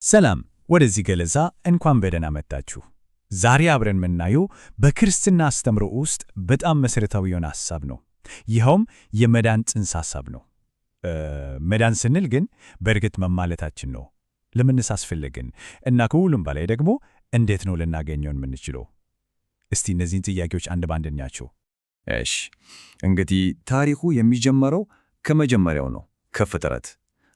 ሰላም ወደዚህ ገለጻ እንኳን በደህና መጣችሁ። ዛሬ አብረን የምናየው በክርስትና አስተምሮ ውስጥ በጣም መሰረታዊ የሆነ ሐሳብ ነው። ይኸውም የመዳን ጽንሰ ሐሳብ ነው። መዳን ስንል ግን በእርግጥ ምን ማለታችን ነው? ለምንስ አስፈለግን? እና ከሁሉም በላይ ደግሞ እንዴት ነው ልናገኘው የምንችለው? እስቲ እነዚህን ጥያቄዎች አንድ ባንድ እንያቸው። እሺ፣ እንግዲህ ታሪኩ የሚጀመረው ከመጀመሪያው ነው፣ ከፍጥረት።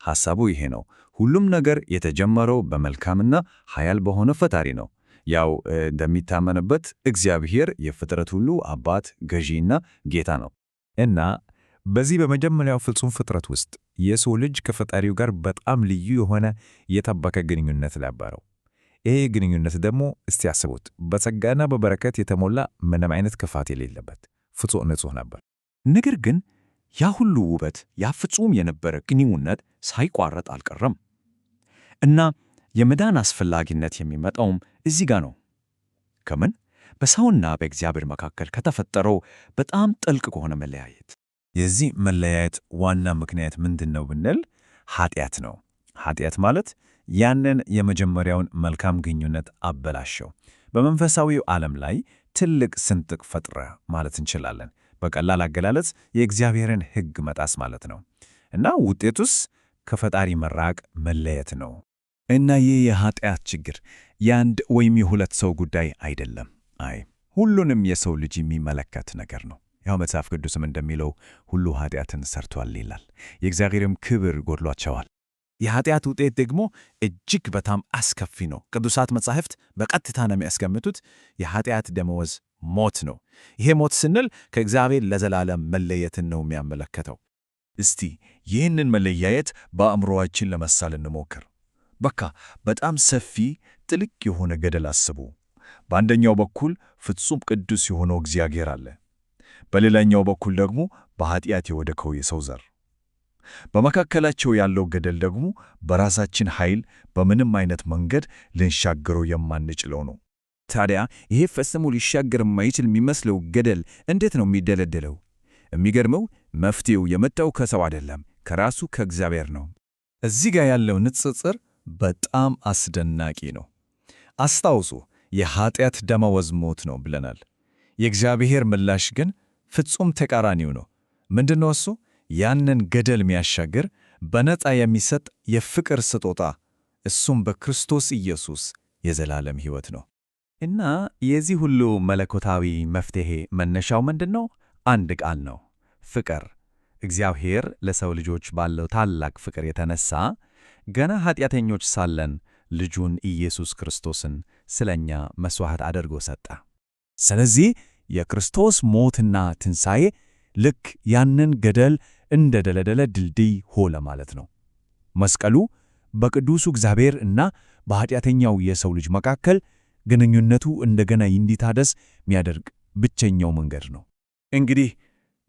ሐሳቡ ይሄ ነው። ሁሉም ነገር የተጀመረው በመልካምና ኃያል በሆነ ፈጣሪ ነው። ያው እንደሚታመንበት እግዚአብሔር የፍጥረት ሁሉ አባት፣ ገዢና ጌታ ነው። እና በዚህ በመጀመሪያው ፍጹም ፍጥረት ውስጥ የሰው ልጅ ከፈጣሪው ጋር በጣም ልዩ የሆነ የጠበቀ ግንኙነት ነበረው። ይሄ ግንኙነት ደግሞ እስቲ ያስቡት፣ በጸጋና በበረከት የተሞላ ምንም አይነት ክፋት የሌለበት ፍጹም ንጹሕ ነበር። ነገር ግን ያ ሁሉ ውበት፣ ያ ፍጹም የነበረ ግንኙነት ሳይቋረጥ አልቀረም። እና የመዳን አስፈላጊነት የሚመጣውም እዚህ ጋር ነው። ከምን? በሰውና በእግዚአብሔር መካከል ከተፈጠረው በጣም ጥልቅ ከሆነ መለያየት። የዚህ መለያየት ዋና ምክንያት ምንድን ነው ብንል ኃጢአት ነው። ኃጢአት ማለት ያንን የመጀመሪያውን መልካም ግንኙነት አበላሸው። በመንፈሳዊው ዓለም ላይ ትልቅ ስንጥቅ ፈጥረ ማለት እንችላለን። በቀላል አገላለጽ የእግዚአብሔርን ሕግ መጣስ ማለት ነው። እና ውጤቱስ ከፈጣሪ መራቅ፣ መለየት ነው። እና ይህ የኃጢአት ችግር የአንድ ወይም የሁለት ሰው ጉዳይ አይደለም። ሁሉንም የሰው ልጅ የሚመለከት ነገር ነው። ያው መጽሐፍ ቅዱስም እንደሚለው ሁሉ ኃጢአትን ሰርቷል ይላል። የእግዚአብሔርም ክብር ጎድሏቸዋል። የኃጢአት ውጤት ደግሞ እጅግ በጣም አስከፊ ነው። ቅዱሳት መጻሕፍት በቀጥታ ነው የሚያስቀምጡት። የኃጢአት ደመወዝ ሞት ነው። ይሄ ሞት ስንል ከእግዚአብሔር ለዘላለም መለየትን ነው የሚያመለከተው። እስቲ ይህንን መለያየት በአእምሮአችን ለመሳል እንሞክር። በቃ በጣም ሰፊ ጥልቅ የሆነ ገደል አስቡ። በአንደኛው በኩል ፍጹም ቅዱስ የሆነው እግዚአብሔር አለ። በሌላኛው በኩል ደግሞ በኃጢአት የወደቀው የሰው ዘር። በመካከላቸው ያለው ገደል ደግሞ በራሳችን ኃይል በምንም አይነት መንገድ ልንሻገረው የማንችለው ነው። ታዲያ ይሄ ፈጽሞ ሊሻገር የማይችል የሚመስለው ገደል እንዴት ነው የሚደለደለው? የሚገርመው መፍትሄው የመጣው ከሰው አይደለም፣ ከራሱ ከእግዚአብሔር ነው። እዚህ ጋር ያለው ንጽጽር በጣም አስደናቂ ነው። አስታውሱ፣ የኃጢአት ደመወዝ ሞት ነው ብለናል። የእግዚአብሔር ምላሽ ግን ፍጹም ተቃራኒው ነው። ምንድነው እሱ? ያንን ገደል የሚያሻግር በነፃ የሚሰጥ የፍቅር ስጦታ፣ እሱም በክርስቶስ ኢየሱስ የዘላለም ሕይወት ነው። እና የዚህ ሁሉ መለኮታዊ መፍትሄ መነሻው ምንድነው? አንድ ቃል ነው፣ ፍቅር። እግዚአብሔር ለሰው ልጆች ባለው ታላቅ ፍቅር የተነሳ ገና ኃጢአተኞች ሳለን ልጁን ኢየሱስ ክርስቶስን ስለኛ መሥዋዕት አድርጎ ሰጠ። ስለዚህ የክርስቶስ ሞትና ትንሣኤ ልክ ያንን ገደል እንደ ደለደለ ድልድይ ሆነ ማለት ነው። መስቀሉ በቅዱሱ እግዚአብሔር እና በኃጢአተኛው የሰው ልጅ መካከል ግንኙነቱ እንደገና እንዲታደስ የሚያደርግ ብቸኛው መንገድ ነው። እንግዲህ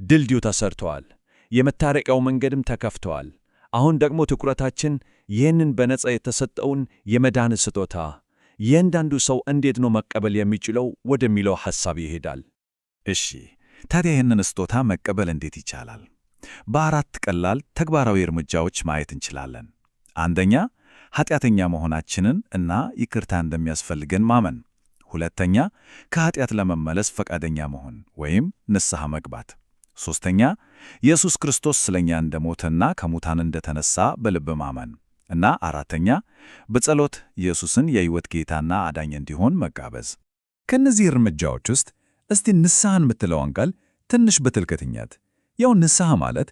ድልድዩ ተሰርተዋል፣ የመታረቂያው መንገድም ተከፍተዋል። አሁን ደግሞ ትኩረታችን ይህንን በነፃ የተሰጠውን የመዳን ስጦታ እያንዳንዱ ሰው እንዴት ነው መቀበል የሚችለው ወደሚለው ሐሳብ ይሄዳል። እሺ፣ ታዲያ ይህንን ስጦታ መቀበል እንዴት ይቻላል? በአራት ቀላል ተግባራዊ እርምጃዎች ማየት እንችላለን። አንደኛ፣ ኃጢአተኛ መሆናችንን እና ይቅርታ እንደሚያስፈልገን ማመን። ሁለተኛ፣ ከኃጢአት ለመመለስ ፈቃደኛ መሆን ወይም ንስሐ መግባት። ሦስተኛ፣ ኢየሱስ ክርስቶስ ስለኛ እንደሞተና ከሙታን እንደተነሳ በልብ ማመን እና አራተኛ፣ በጸሎት ኢየሱስን የሕይወት ጌታና አዳኝ እንዲሆን መጋበዝ። ከእነዚህ እርምጃዎች ውስጥ እስቲ ንስሐን የምትለውን ቃል ትንሽ በጥልቀት። ያው ንስሐ ማለት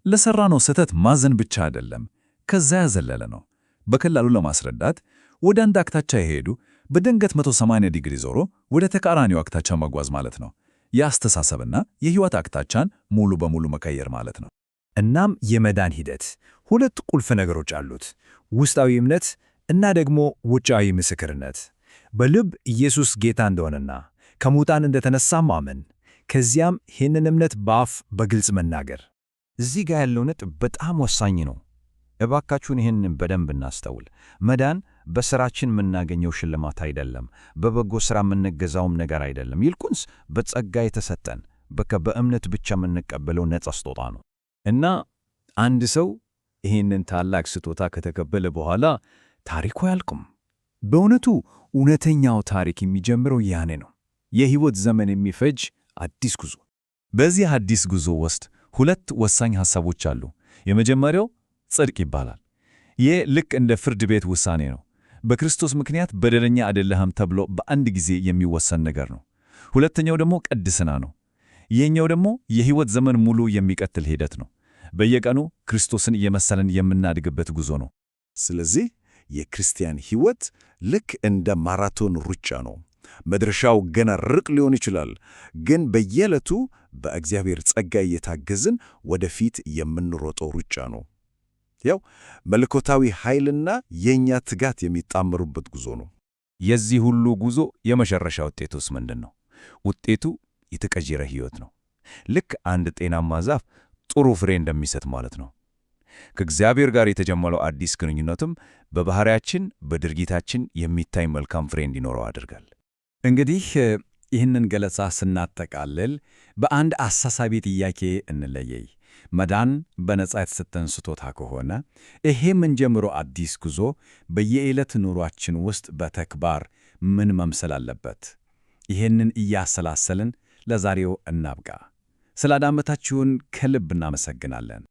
ለሠራነው ስህተት ማዘን ብቻ አይደለም፣ ከዛ ያዘለለ ነው። በቀላሉ ለማስረዳት ወደ አንድ አቅጣጫ የሄዱ በድንገት 180 ዲግሪ ዞሮ ወደ ተቃራኒው አቅጣጫ መጓዝ ማለት ነው። የአስተሳሰብና የሕይወት አቅጣጫን ሙሉ በሙሉ መቀየር ማለት ነው። እናም የመዳን ሂደት ሁለት ቁልፍ ነገሮች አሉት፤ ውስጣዊ እምነት እና ደግሞ ውጫዊ ምስክርነት። በልብ ኢየሱስ ጌታ እንደሆነና ከሙታን እንደተነሳ ማመን፣ ከዚያም ይህንን እምነት በአፍ በግልጽ መናገር። እዚህ ጋር ያለው ነጥብ በጣም ወሳኝ ነው። እባካችሁን ይህንን በደንብ እናስተውል። መዳን በሥራችን የምናገኘው ሽልማት አይደለም፣ በበጎ ሥራ የምንገዛውም ነገር አይደለም። ይልቁንስ በጸጋ የተሰጠን በእምነት ብቻ የምንቀበለው ነፃ ስጦታ ነው። እና አንድ ሰው ይህንን ታላቅ ስጦታ ከተቀበለ በኋላ ታሪኩ አያልቅም። በእውነቱ እውነተኛው ታሪክ የሚጀምረው ያኔ ነው። የሕይወት ዘመን የሚፈጅ አዲስ ጉዞ። በዚህ አዲስ ጉዞ ውስጥ ሁለት ወሳኝ ሐሳቦች አሉ። የመጀመሪያው ጽድቅ ይባላል። ይህ ልክ እንደ ፍርድ ቤት ውሳኔ ነው። በክርስቶስ ምክንያት በደለኛ አይደለህም ተብሎ በአንድ ጊዜ የሚወሰን ነገር ነው። ሁለተኛው ደግሞ ቅድስና ነው። ይህኛው ደግሞ የሕይወት ዘመን ሙሉ የሚቀጥል ሂደት ነው። በየቀኑ ክርስቶስን እየመሰለን የምናድግበት ጉዞ ነው። ስለዚህ የክርስቲያን ሕይወት ልክ እንደ ማራቶን ሩጫ ነው። መድረሻው ገና ርቅ ሊሆን ይችላል፣ ግን በየዕለቱ በእግዚአብሔር ጸጋ እየታገዝን ወደፊት የምንሮጠው ሩጫ ነው። ያው መለኮታዊ ኃይልና የእኛ ትጋት የሚጣመሩበት ጉዞ ነው። የዚህ ሁሉ ጉዞ የመጨረሻ ውጤቱስ ምንድን ነው? ውጤቱ የተቀየረ ሕይወት ነው። ልክ አንድ ጤናማ ዛፍ ጥሩ ፍሬ እንደሚሰጥ ማለት ነው። ከእግዚአብሔር ጋር የተጀመረው አዲስ ግንኙነትም በባህሪያችን፣ በድርጊታችን የሚታይ መልካም ፍሬ እንዲኖረው ያደርጋል። እንግዲህ ይህንን ገለጻ ስናጠቃልል በአንድ አሳሳቢ ጥያቄ እንለየይ። መዳን በነጻ የተሰጠን ስጦታ ከሆነ ይሄ የምንጀምረው አዲስ ጉዞ በየዕለት ኑሯችን ውስጥ በተግባር ምን መምሰል አለበት? ይህንን እያሰላሰልን ለዛሬው እናብቃ። ስላዳመጣችሁን ከልብ እናመሰግናለን።